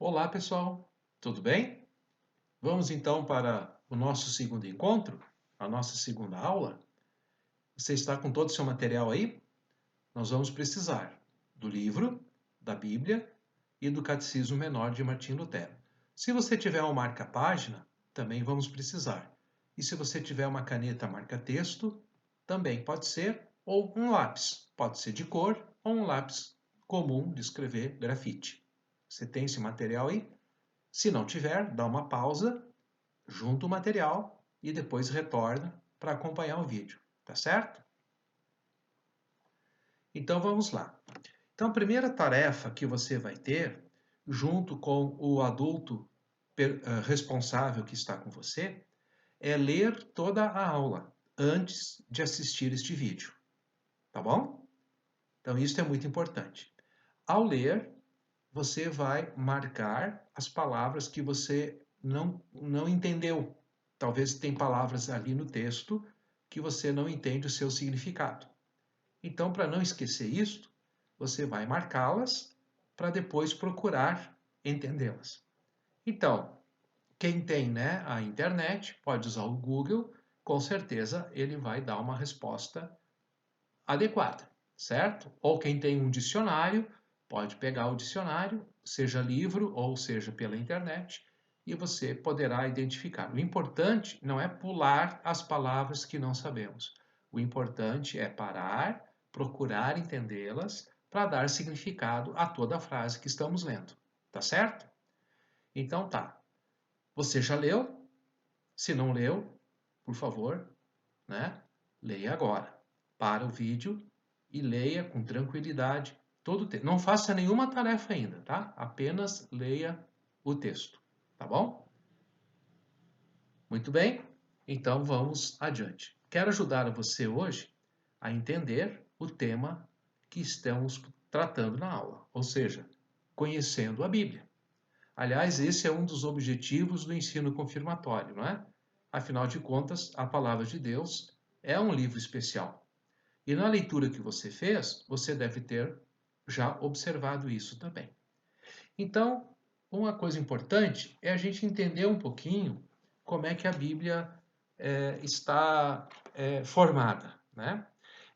Olá, pessoal, tudo bem? Vamos então para o nosso segundo encontro, a nossa segunda aula. Você está com todo o seu material aí? Nós vamos precisar do livro, da Bíblia e do Catecismo Menor de Martim Lutero. Se você tiver um marca-página, também vamos precisar. E se você tiver uma caneta marca-texto, também pode ser, ou um lápis, pode ser de cor ou um lápis comum de escrever grafite. Você tem esse material aí? Se não tiver, dá uma pausa, junta o material e depois retorna para acompanhar o vídeo, tá certo? Então vamos lá. Então a primeira tarefa que você vai ter, junto com o adulto responsável que está com você, é ler toda a aula antes de assistir este vídeo, tá bom? Então isso é muito importante. Ao ler, você vai marcar as palavras que você não entendeu. Talvez tem palavras ali no texto que você não entende o seu significado. Então, para não esquecer isto, você vai marcá-las para depois procurar entendê-las. Então, quem tem, né, a internet pode usar o Google, com certeza ele vai dar uma resposta adequada, certo? Ou quem tem um dicionário, pode pegar o dicionário, seja livro ou seja pela internet, e você poderá identificar. O importante não é pular as palavras que não sabemos. O importante é parar, procurar entendê-las para dar significado a toda a frase que estamos lendo. Tá certo? Então tá. Você já leu? Se não leu, por favor, né? Leia agora. Para o vídeo e leia com tranquilidade todo o texto. Não faça nenhuma tarefa ainda, tá? Apenas leia o texto, tá bom? Muito bem, então vamos adiante. Quero ajudar você hoje a entender o tema que estamos tratando na aula, ou seja, conhecendo a Bíblia. Aliás, esse é um dos objetivos do ensino confirmatório, não é? Afinal de contas, a palavra de Deus é um livro especial. E na leitura que você fez, você deve ter já observado isso também. Então, uma coisa importante é a gente entender um pouquinho como é que a Bíblia está formada, né?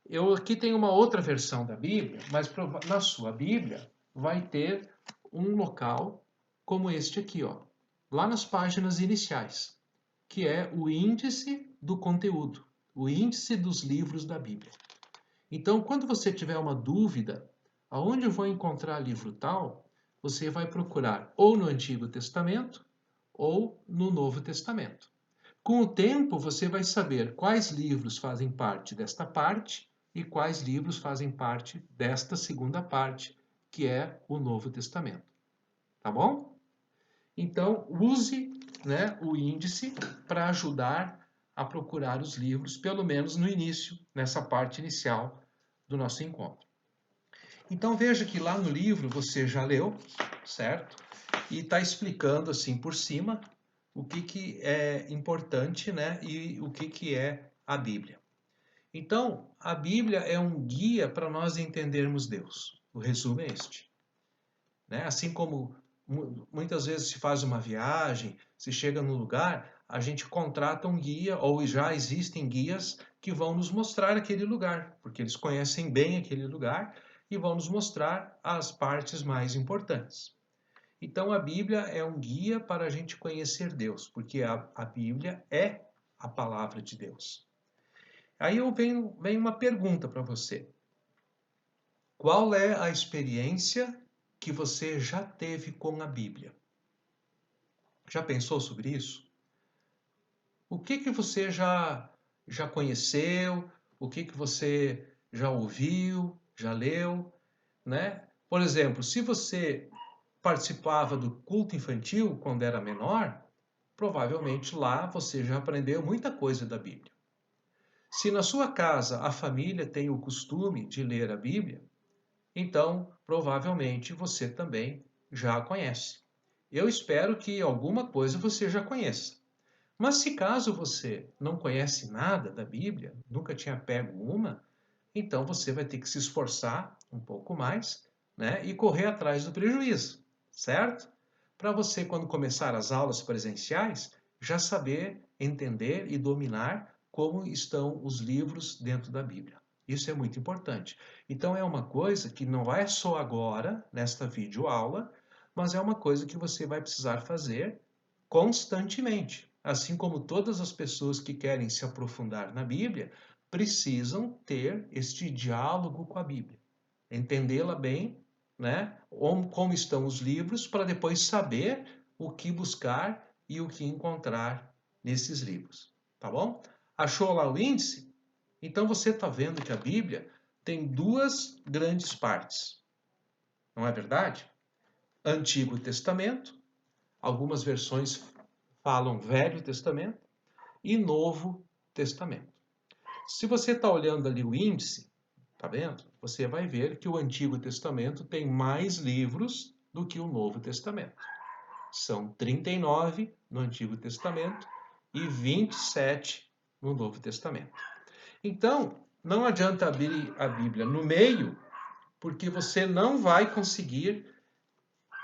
Eu aqui tenho uma outra versão da Bíblia, mas na sua Bíblia vai ter um local como este aqui, ó, lá nas páginas iniciais, que é o índice do conteúdo, o índice dos livros da Bíblia. Então, quando você tiver uma dúvida, aonde eu vou encontrar livro tal, você vai procurar ou no Antigo Testamento ou no Novo Testamento. Com o tempo, você vai saber quais livros fazem parte desta parte e quais livros fazem parte desta segunda parte, que é o Novo Testamento. Tá bom? Então, use, né, o índice para ajudar a procurar os livros, pelo menos no início, nessa parte inicial do nosso encontro. Então veja que lá no livro você já leu, certo? E está explicando assim por cima o que é importante, né? E o que é a Bíblia. Então, a Bíblia é um guia para nós entendermos Deus. O resumo é este. Né? Assim como muitas vezes se faz uma viagem, se chega num lugar, a gente contrata um guia, ou já existem guias que vão nos mostrar aquele lugar, porque eles conhecem bem aquele lugar e vão nos mostrar as partes mais importantes. Então a Bíblia é um guia para a gente conhecer Deus, porque a Bíblia é a palavra de Deus. Aí vem uma pergunta para você. Qual é a experiência que você já teve com a Bíblia? Já pensou sobre isso? O que você já conheceu? O que você já ouviu, já leu, né? Por exemplo, se você participava do culto infantil quando era menor, provavelmente lá você já aprendeu muita coisa da Bíblia. Se na sua casa a família tem o costume de ler a Bíblia, então provavelmente você também já a conhece. Eu espero que alguma coisa você já conheça. Mas se caso você não conhece nada da Bíblia, nunca tinha pego uma, então você vai ter que se esforçar um pouco mais, né, e correr atrás do prejuízo, certo? para você, quando começar as aulas presenciais, já saber, entender e dominar como estão os livros dentro da Bíblia. Isso é muito importante. Então, é uma coisa que não é só agora, nesta videoaula, mas é uma coisa que você vai precisar fazer constantemente. Assim como todas as pessoas que querem se aprofundar na Bíblia, precisam ter este diálogo com a Bíblia. Entendê-la bem, né? Como estão os livros, para depois saber o que buscar e o que encontrar nesses livros. Tá bom? Achou lá o índice? Então você está vendo que a Bíblia tem duas grandes partes. Não é verdade? Antigo Testamento, algumas versões falam Velho Testamento, e Novo Testamento. Se você está olhando ali o índice, tá vendo? Você vai ver que o Antigo Testamento tem mais livros do que o Novo Testamento. São 39 no Antigo Testamento e 27 no Novo Testamento. Então, não adianta abrir a Bíblia no meio, porque você não vai conseguir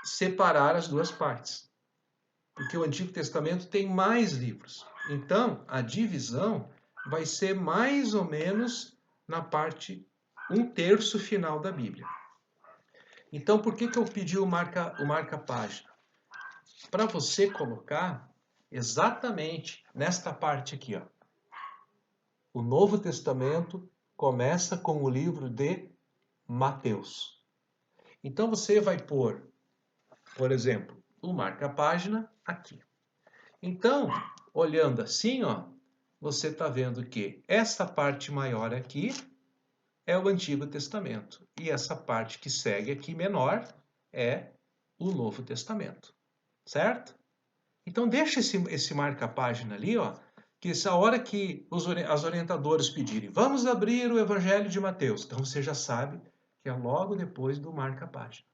separar as duas partes. Porque o Antigo Testamento tem mais livros. Então, a divisão vai ser mais ou menos na parte 1/3 final da Bíblia. Então, por que eu pedi o marca-página? Para você colocar exatamente nesta parte aqui, ó. O Novo Testamento começa com o livro de Mateus. Então, você vai pôr, por exemplo, o marca-página aqui. Então, olhando assim, ó, você está vendo que essa parte maior aqui é o Antigo Testamento. E essa parte que segue aqui menor é o Novo Testamento. Certo? Então, deixa esse marca-página ali, ó, que essa hora que as orientadoras pedirem, vamos abrir o Evangelho de Mateus. Então, você já sabe que é logo depois do marca-página.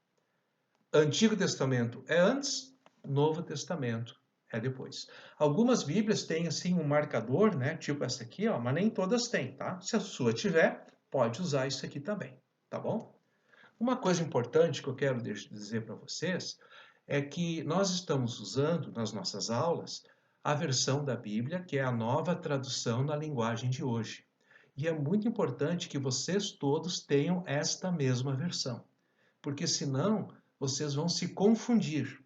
Antigo Testamento é antes, Novo Testamento é depois. Algumas Bíblias têm assim um marcador, né? Tipo essa aqui, ó, mas nem todas têm, tá? Se a sua tiver, pode usar isso aqui também, tá bom? Uma coisa importante que eu quero dizer para vocês é que nós estamos usando nas nossas aulas a versão da Bíblia que é a nova tradução na linguagem de hoje. E é muito importante que vocês todos tenham esta mesma versão, porque senão vocês vão se confundir.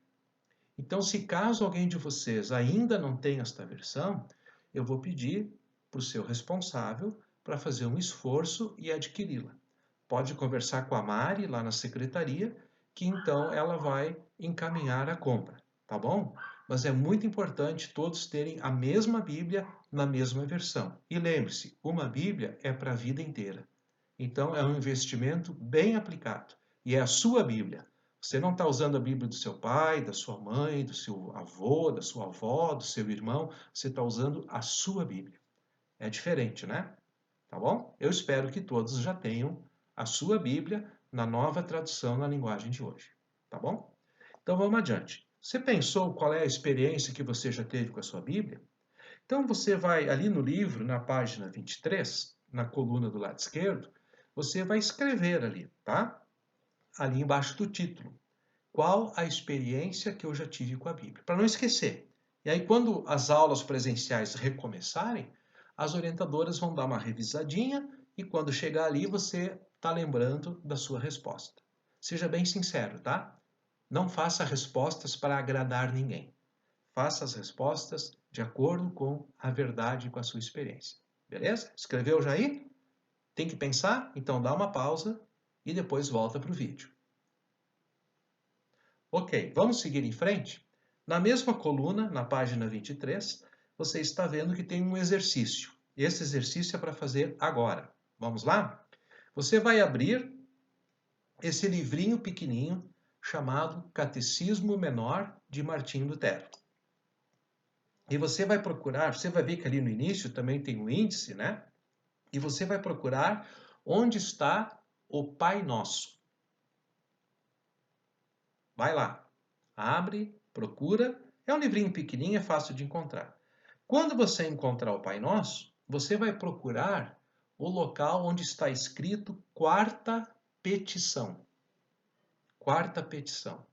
Então, se caso alguém de vocês ainda não tem esta versão, eu vou pedir para o seu responsável para fazer um esforço e adquiri-la. Pode conversar com a Mari lá na secretaria, que então ela vai encaminhar a compra, tá bom? Mas é muito importante todos terem a mesma Bíblia na mesma versão. E lembre-se, uma Bíblia é para a vida inteira. Então é um investimento bem aplicado. E é a sua Bíblia. Você não está usando a Bíblia do seu pai, da sua mãe, do seu avô, da sua avó, do seu irmão. Você está usando a sua Bíblia. É diferente, né? Tá bom? Eu espero que todos já tenham a sua Bíblia na nova tradução na linguagem de hoje. Tá bom? Então vamos adiante. Você pensou qual é a experiência que você já teve com a sua Bíblia? Então você vai ali no livro, na página 23, na coluna do lado esquerdo, você vai escrever ali, tá? Ali embaixo do título. Qual a experiência que eu já tive com a Bíblia? Para não esquecer. E aí, quando as aulas presenciais recomeçarem, as orientadoras vão dar uma revisadinha e quando chegar ali, você está lembrando da sua resposta. Seja bem sincero, tá? Não faça respostas para agradar ninguém. Faça as respostas de acordo com a verdade e com a sua experiência. Beleza? Escreveu já aí? Tem que pensar? Então dá uma pausa e depois volta para o vídeo. Ok, vamos seguir em frente? Na mesma coluna, na página 23, você está vendo que tem um exercício. Esse exercício é para fazer agora. Vamos lá? Você vai abrir esse livrinho pequenininho chamado Catecismo Menor de Martinho Lutero. E você vai procurar, você vai ver que ali no início também tem um índice, né? E você vai procurar onde está o Pai Nosso. Vai lá, abre, procura. É um livrinho pequenininho, é fácil de encontrar. Quando você encontrar o Pai Nosso, você vai procurar o local onde está escrito quarta petição. Quarta petição.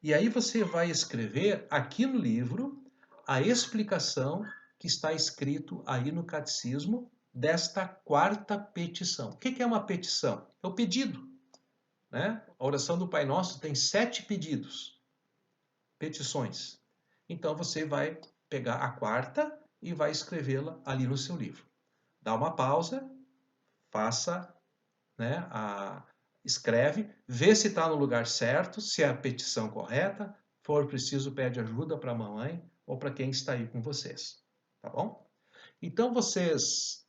E aí você vai escrever aqui no livro a explicação que está escrito aí no catecismo desta quarta petição. O que é uma petição? É o pedido, né? A oração do Pai Nosso tem 7 pedidos, petições. Então você vai pegar a quarta e vai escrevê-la ali no seu livro. Dá uma pausa, faça, né, escreve, vê se está no lugar certo, se é a petição correta, for preciso pede ajuda para a mamãe ou para quem está aí com vocês, tá bom? Então vocês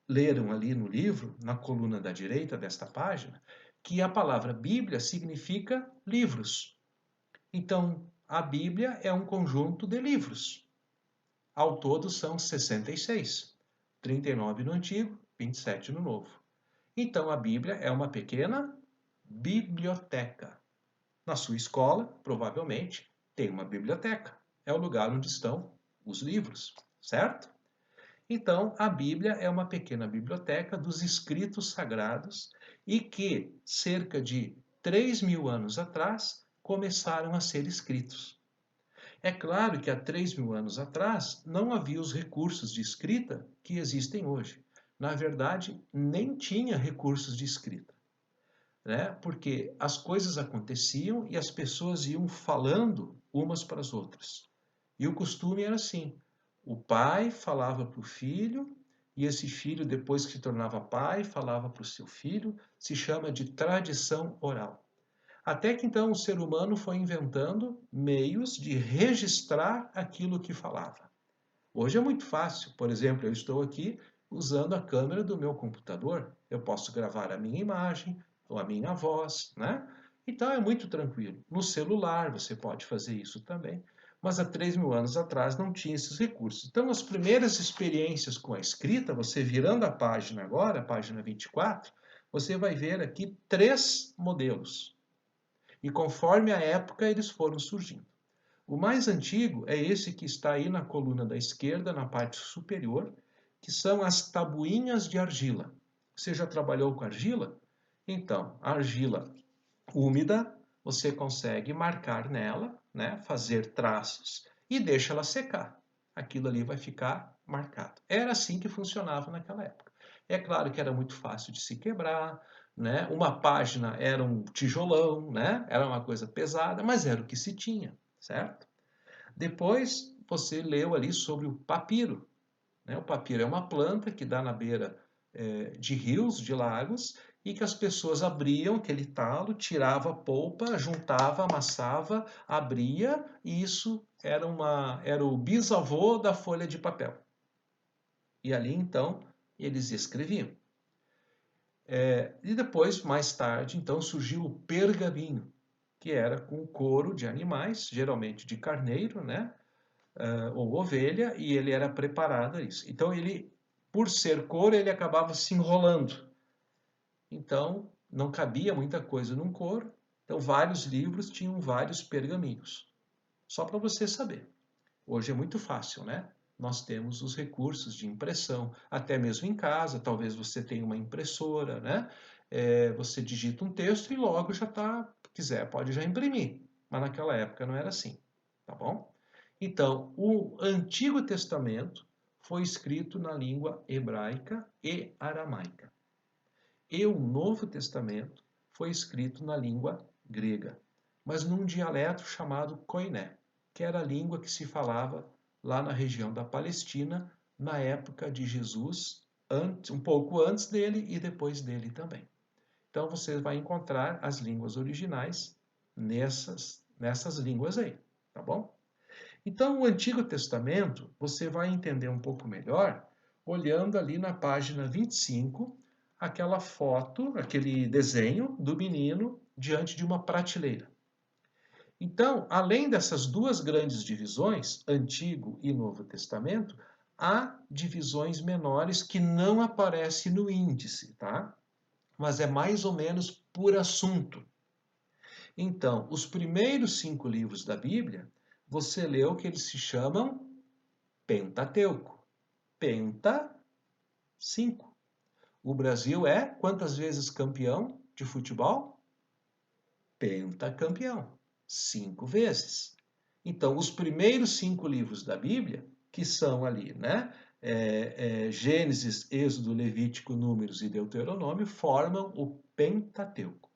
leram ali no livro, na coluna da direita desta página, que a palavra Bíblia significa livros. Então, a Bíblia é um conjunto de livros. Ao todo são 66, 39 no Antigo, 27 no Novo. Então, a Bíblia é uma pequena biblioteca. Na sua escola, provavelmente, tem uma biblioteca. É o lugar onde estão os livros, certo? Então, a Bíblia é uma pequena biblioteca dos escritos sagrados e que, cerca de 3.000 anos atrás, começaram a ser escritos. É claro que há 3.000 anos atrás não havia os recursos de escrita que existem hoje. Na verdade, nem tinha recursos de escrita, né? Porque as coisas aconteciam e as pessoas iam falando umas para as outras. E o costume era assim: o pai falava para o filho, e esse filho, depois que se tornava pai, falava para o seu filho, se chama de tradição oral. Até que então o ser humano foi inventando meios de registrar aquilo que falava. Hoje é muito fácil. Por exemplo, eu estou aqui usando a câmera do meu computador. Eu posso gravar a minha imagem ou a minha voz, né? Então é muito tranquilo. No celular você pode fazer isso também. Mas há 3.000 anos atrás não tinha esses recursos. Então, as primeiras experiências com a escrita, você virando a página agora, a página 24, você vai ver aqui 3 modelos. E conforme a época, eles foram surgindo. O mais antigo é esse que está aí na coluna da esquerda, na parte superior, que são as tabuinhas de argila. Você já trabalhou com argila? Então, a argila úmida, você consegue marcar nela, né, fazer traços e deixa ela secar. Aquilo ali vai ficar marcado. Era assim que funcionava naquela época. É claro que era muito fácil de se quebrar, né? Uma página era um tijolão, né? Era uma coisa pesada, mas era o que se tinha, certo? Depois você leu ali sobre o papiro, né? O papiro é uma planta que dá na beira de rios, de lagos, e que as pessoas abriam aquele talo, tirava a polpa, juntava, amassava, abria, e isso era o bisavô da folha de papel. E ali então eles escreviam. E depois, mais tarde, então surgiu o pergaminho, que era com couro de animais, geralmente de carneiro, né? Ou ovelha, e ele era preparado a isso. Então, ele, por ser couro, ele acabava se enrolando. Então, não cabia muita coisa num couro. Então, vários livros tinham vários pergaminhos. Só para você saber. Hoje é muito fácil, né? Nós temos os recursos de impressão, até mesmo em casa. Talvez você tenha uma impressora, né? Você digita um texto e logo já está, quiser, pode já imprimir. Mas naquela época não era assim, tá bom? Então, o Antigo Testamento foi escrito na língua hebraica e aramaica. E o Novo Testamento foi escrito na língua grega, mas num dialeto chamado koiné, que era a língua que se falava lá na região da Palestina na época de Jesus, um pouco antes dele e depois dele também. Então você vai encontrar as línguas originais nessas línguas aí, tá bom? Então, o Antigo Testamento você vai entender um pouco melhor olhando ali na página 25, aquela foto, aquele desenho do menino diante de uma prateleira. Então, além dessas duas grandes divisões, Antigo e Novo Testamento, há divisões menores que não aparecem no índice, tá? Mas é mais ou menos por assunto. Então, os primeiros 5 livros da Bíblia, você leu que eles se chamam Pentateuco. Penta, 5. O Brasil é quantas vezes campeão de futebol? pentacampeão, 5 vezes. Então, os primeiros 5 livros da Bíblia, que são ali, né? Gênesis, Êxodo, Levítico, Números e Deuteronômio, formam o Pentateuco.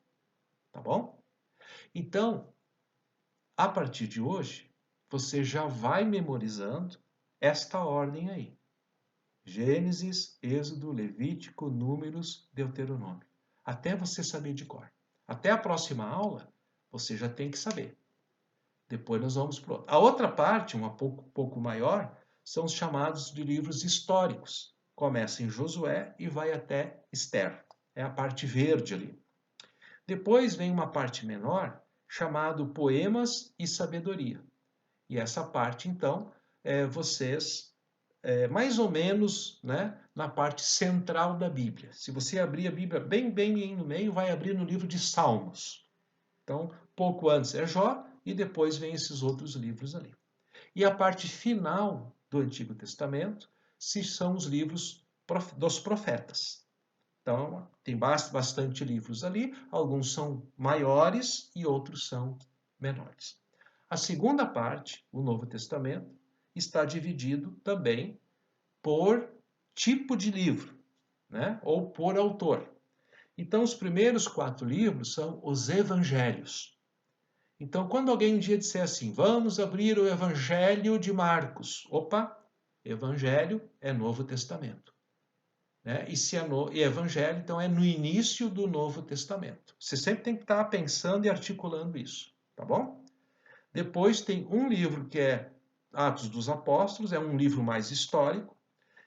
Tá bom? Então, a partir de hoje, você já vai memorizando esta ordem aí. Gênesis, Êxodo, Levítico, Números, Deuteronômio. Até você saber de cor. Até a próxima aula, você já tem que saber. Depois nós vamos para outra. A outra parte, pouco maior, são os chamados de livros históricos. Começa em Josué e vai até Esther. É a parte verde ali. Depois vem uma parte menor, chamado Poemas e Sabedoria. E essa parte, então, vocês, mais ou menos, né, na parte central da Bíblia. Se você abrir a Bíblia bem no meio, vai abrir no livro de Salmos. Então, pouco antes é Jó e depois vem esses outros livros ali. E a parte final do Antigo Testamento são os livros dos profetas. Então, tem bastante livros ali, alguns são maiores e outros são menores. A segunda parte, o Novo Testamento, está dividido também por tipo de livro, né? Ou por autor. Então, os primeiros 4 livros são os evangelhos. Então, quando alguém um dia disser assim, vamos abrir o Evangelho de Marcos. Opa, Evangelho é Novo Testamento. Né? E Evangelho, então, é no início do Novo Testamento. Você sempre tem que estar pensando e articulando isso, tá bom? Depois tem um livro que é Atos dos Apóstolos, é um livro mais histórico.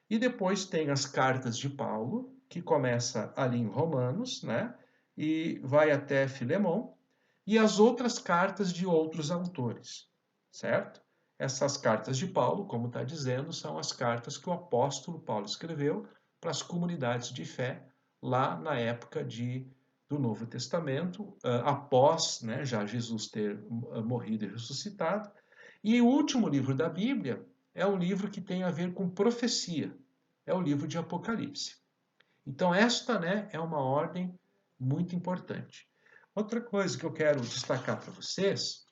E depois tem as cartas de Paulo, que começa ali em Romanos, né? E vai até Filemão. E as outras cartas de outros autores, certo? Essas cartas de Paulo, como está dizendo, são as cartas que o apóstolo Paulo escreveu para as comunidades de fé lá na época do Novo Testamento, após, né, já Jesus ter morrido e ressuscitado. E o último livro da Bíblia é um livro que tem a ver com profecia, é o livro de Apocalipse. Então esta, né, é uma ordem muito importante. Outra coisa que eu quero destacar para vocês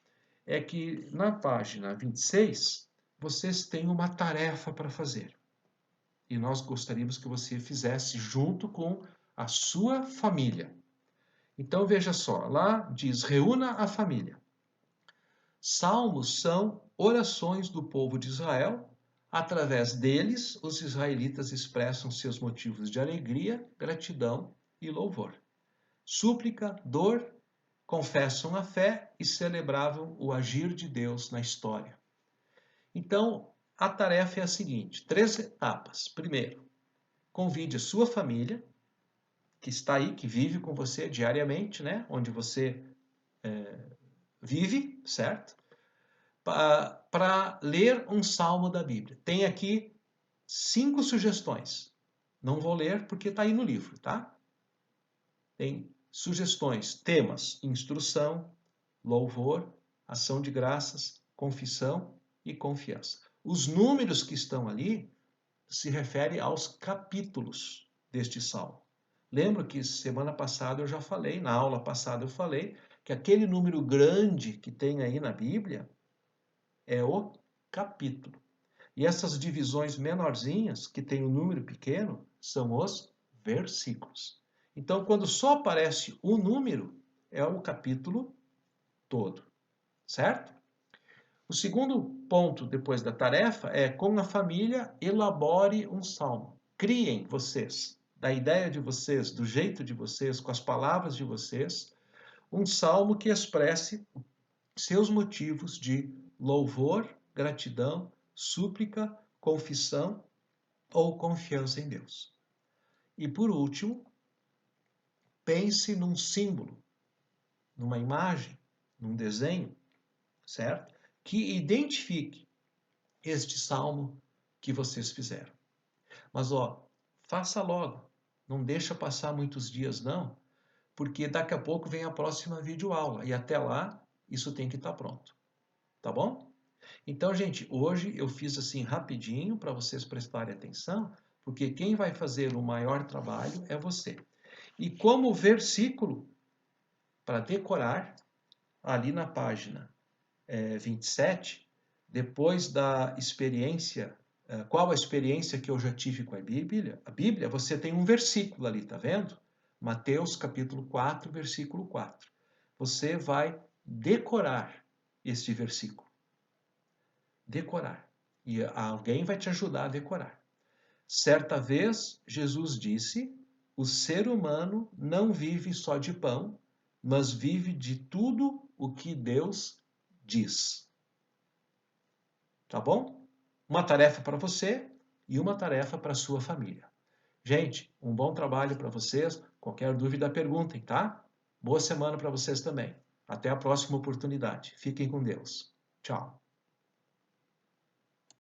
é que na página 26 vocês têm uma tarefa para fazer. E nós gostaríamos que você fizesse junto com a sua família. Então veja só, lá diz: reúna a família. Salmos são orações do povo de Israel. Através deles, os israelitas expressam seus motivos de alegria, gratidão e louvor. Súplica, dor, confessam a fé e celebravam o agir de Deus na história. Então, a tarefa é a seguinte: 3 etapas. Primeiro, convide a sua família, que está aí, que vive com você diariamente, né? Onde você vive, certo? Para ler um salmo da Bíblia. Tem aqui 5 sugestões. Não vou ler porque está aí no livro, tá? Tem sugestões, temas, instrução, louvor, ação de graças, confissão e confiança. Os números que estão ali se referem aos capítulos deste salmo. Lembro que semana passada eu já falei, na aula passada eu falei, que aquele número grande que tem aí na Bíblia é o capítulo. E essas divisões menorzinhas, que tem um número pequeno, são os versículos. Então, quando só aparece o número, é o capítulo todo, certo? O segundo ponto depois da tarefa é, com a família, elabore um salmo. Criem vocês, da ideia de vocês, do jeito de vocês, com as palavras de vocês, um salmo que expresse seus motivos de louvor, gratidão, súplica, confissão ou confiança em Deus. E por último, pense num símbolo, numa imagem, num desenho, certo? Que identifique este salmo que vocês fizeram. Mas ó, faça logo, não deixa passar muitos dias não, porque daqui a pouco vem a próxima videoaula e até lá isso tem que estar pronto. Tá bom? Então, gente, hoje eu fiz assim rapidinho para vocês prestarem atenção, porque quem vai fazer o maior trabalho é você. E como versículo para decorar, ali na página 27, depois da experiência, qual a experiência que eu já tive com a Bíblia, você tem um versículo ali, tá vendo? Mateus capítulo 4, versículo 4. Você vai decorar este versículo. Decorar. E alguém vai te ajudar a decorar. Certa vez, Jesus disse: o ser humano não vive só de pão, mas vive de tudo o que Deus diz. Tá bom? Uma tarefa para você e uma tarefa para sua família. Gente, um bom trabalho para vocês. Qualquer dúvida, perguntem, tá? Boa semana para vocês também. Até a próxima oportunidade. Fiquem com Deus. Tchau.